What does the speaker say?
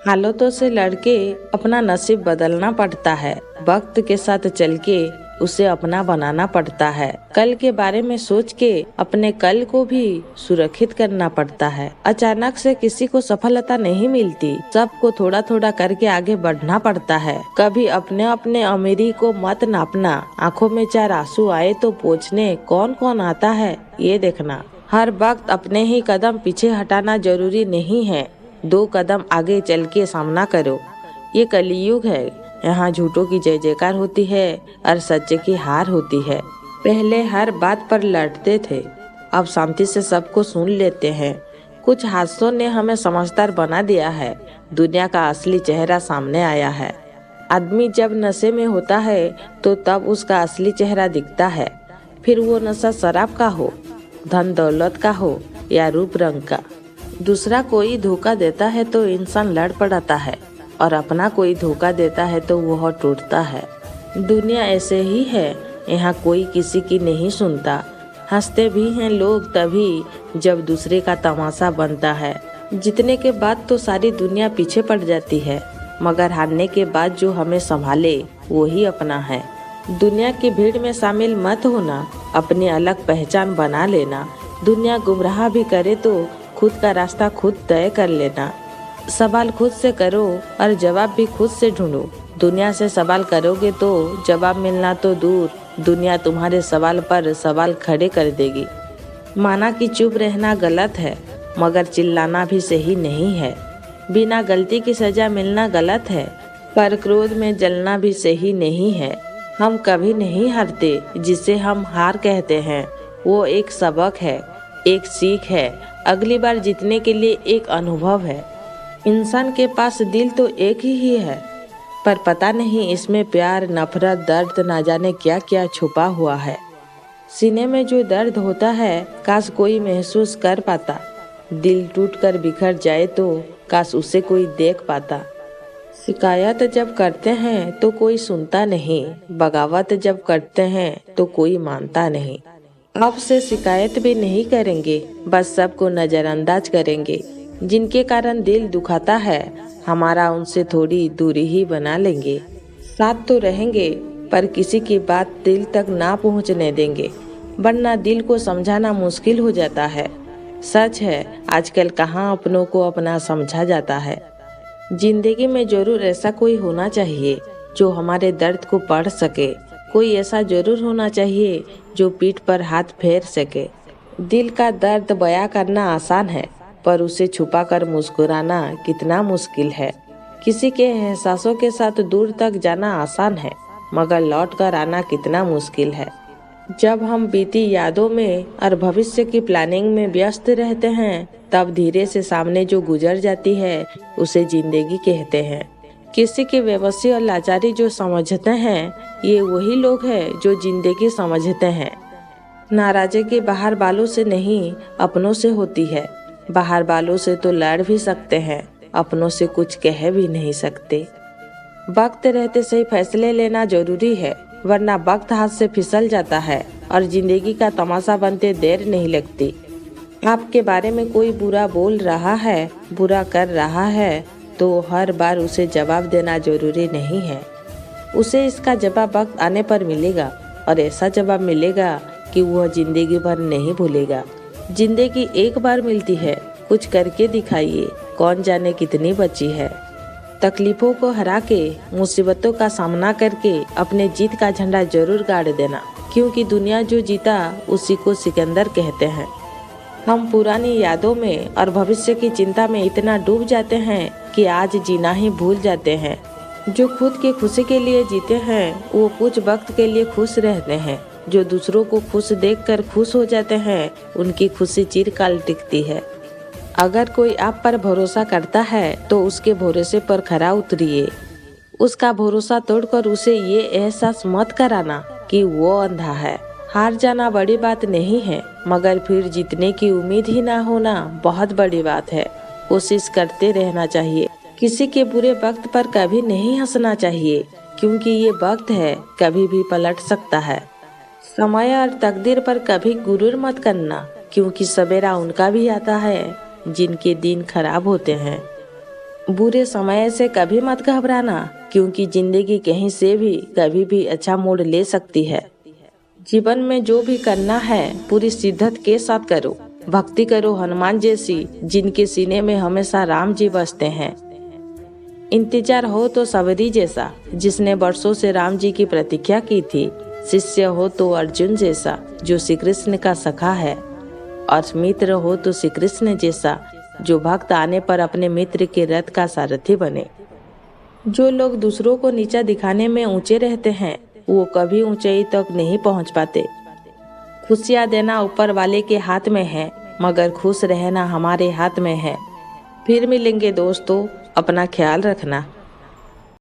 हालातों से लड़के अपना नसीब बदलना पड़ता है। वक्त के साथ चल के उसे अपना बनाना पड़ता है। कल के बारे में सोच के अपने कल को भी सुरक्षित करना पड़ता है। अचानक से किसी को सफलता नहीं मिलती, सबको थोड़ा थोड़ा करके आगे बढ़ना पड़ता है। कभी अपने अपने अमीरी को मत नापना, आंखों में चार आंसू आए तो पूछने कौन कौन आता है ये देखना। हर वक्त अपने ही कदम पीछे हटाना जरूरी नहीं है, 2 कदम आगे चल के सामना करो। ये कलयुग है, यहाँ झूठों की जय जयकार होती है और सच्चे की हार होती है। पहले हर बात पर लड़ते थे, अब शांति से सबको सुन लेते हैं। कुछ हादसों ने हमें समझदार बना दिया है, दुनिया का असली चेहरा सामने आया है। आदमी जब नशे में होता है तो तब उसका असली चेहरा दिखता है, फिर वो नशा शराब का हो, धन दौलत का हो या रूप रंग का। दूसरा कोई धोखा देता है तो इंसान लड़ पड़ता है और अपना कोई धोखा देता है तो वह टूटता है। दुनिया ऐसे ही है, यहाँ कोई किसी की नहीं सुनता। हंसते भी हैं लोग तभी जब दूसरे का तमाशा बनता है। जीतने के बाद तो सारी दुनिया पीछे पड़ जाती है, मगर हारने के बाद जो हमें संभाले वो ही अपना है। दुनिया की भीड़ में शामिल मत होना, अपनी अलग पहचान बना लेना। दुनिया गुमराह भी करे तो खुद का रास्ता खुद तय कर लेना। सवाल खुद से करो और जवाब भी खुद से ढूंढो। दुनिया से सवाल करोगे तो जवाब मिलना तो दूर, दुनिया तुम्हारे सवाल पर सवाल खड़े कर देगी। माना कि चुप रहना गलत है, मगर चिल्लाना भी सही नहीं है। बिना गलती की सजा मिलना गलत है, पर क्रोध में जलना भी सही नहीं है। हम कभी नहीं हारते, जिसे हम हार कहते हैं वो एक सबक है, एक सीख है, अगली बार जीतने के लिए एक अनुभव है। इंसान के पास दिल तो एक ही है, पर पता नहीं इसमें प्यार, नफरत, दर्द ना जाने क्या क्या छुपा हुआ है। सीने में जो दर्द होता है काश कोई महसूस कर पाता। दिल टूटकर बिखर जाए तो काश उसे कोई देख पाता। शिकायत जब करते हैं तो कोई सुनता नहीं, बगावत जब करते हैं तो कोई मानता नहीं। आपसे शिकायत भी नहीं करेंगे, बस सबको नज़रअंदाज करेंगे। जिनके कारण दिल दुखाता है हमारा, उनसे थोड़ी दूरी ही बना लेंगे। साथ तो रहेंगे पर किसी की बात दिल तक ना पहुंचने देंगे, वरना दिल को समझाना मुश्किल हो जाता है। सच है आजकल कहाँ अपनों को अपना समझा जाता है। जिंदगी में जरूर ऐसा कोई होना चाहिए जो हमारे दर्द को पढ़ सके, कोई ऐसा जरूर होना चाहिए जो पीठ पर हाथ फेर सके। दिल का दर्द बयां करना आसान है, पर उसे छुपाकर मुस्कुराना कितना मुश्किल है। किसी के एहसासों के साथ दूर तक जाना आसान है, मगर लौट कर आना कितना मुश्किल है। जब हम बीती यादों में और भविष्य की प्लानिंग में व्यस्त रहते हैं, तब धीरे से सामने जो गुजर जाती है उसे जिंदगी कहते हैं। किसी की बेबसी और लाचारी जो समझते हैं, ये वही लोग हैं जो जिंदगी समझते हैं। नाराजगी के बाहर बालों से नहीं, अपनों से होती है। बाहर बालों से तो लड़ भी सकते हैं, अपनों से कुछ कह भी नहीं सकते। वक्त रहते सही फैसले लेना जरूरी है, वरना वक्त हाथ से फिसल जाता है और जिंदगी का तमाशा बनते देर नहीं लगती। आपके बारे में कोई बुरा बोल रहा है, बुरा कर रहा है, तो हर बार उसे जवाब देना जरूरी नहीं है। उसे इसका जवाब वक्त आने पर मिलेगा, और ऐसा जवाब मिलेगा कि वह जिंदगी भर नहीं भूलेगा। जिंदगी एक बार मिलती है, कुछ करके दिखाइए, कौन जाने कितनी बची है। तकलीफों को हरा के, मुसीबतों का सामना करके अपने जीत का झंडा जरूर गाड़ देना, क्योंकि दुनिया जो जीता उसी को सिकंदर कहते हैं। हम पुरानी यादों में और भविष्य की चिंता में इतना डूब जाते हैं कि आज जीना ही भूल जाते हैं। जो खुद की खुशी के लिए जीते हैं वो कुछ वक्त के लिए खुश रहते हैं। जो दूसरों को खुश देखकर खुश हो जाते हैं, उनकी खुशी चिरकाल टिकती है। अगर कोई आप पर भरोसा करता है तो उसके भरोसे पर खरा उतरिए। उसका भरोसा तोड़कर उसे ये एहसास मत कराना कि वो अंधा है। हार जाना बड़ी बात नहीं है, मगर फिर जीतने की उम्मीद ही ना होना बहुत बड़ी बात है। कोशिश करते रहना चाहिए। किसी के बुरे वक्त पर कभी नहीं हंसना चाहिए, क्योंकि ये वक्त है, कभी भी पलट सकता है। समय और तकदीर पर कभी गुरूर मत करना, क्योंकि सवेरा उनका भी आता है जिनके दिन खराब होते हैं। बुरे समय से कभी मत घबराना, क्योंकि जिंदगी कहीं से भी कभी भी अच्छा मोड़ ले सकती है। जीवन में जो भी करना है पूरी शिद्दत के साथ करो। भक्ति करो हनुमान जैसी, जिनके सीने में हमेशा राम जी बसते हैं। इंतजार हो तो सबरी जैसा, जिसने वर्षों से राम जी की प्रतीक्षा की थी। शिष्य हो तो अर्जुन जैसा, जो श्री कृष्ण का सखा है। और मित्र हो तो श्री कृष्ण जैसा, जो भक्त आने पर अपने मित्र के रथ का सारथी बने। जो लोग दूसरों को नीचा दिखाने में ऊंचे रहते हैं, वो कभी ऊंचाई तक नहीं पहुंच पाते। खुशियां देना ऊपर वाले के हाथ में है, मगर खुश रहना हमारे हाथ में है। फिर मिलेंगे दोस्तों, अपना ख्याल रखना।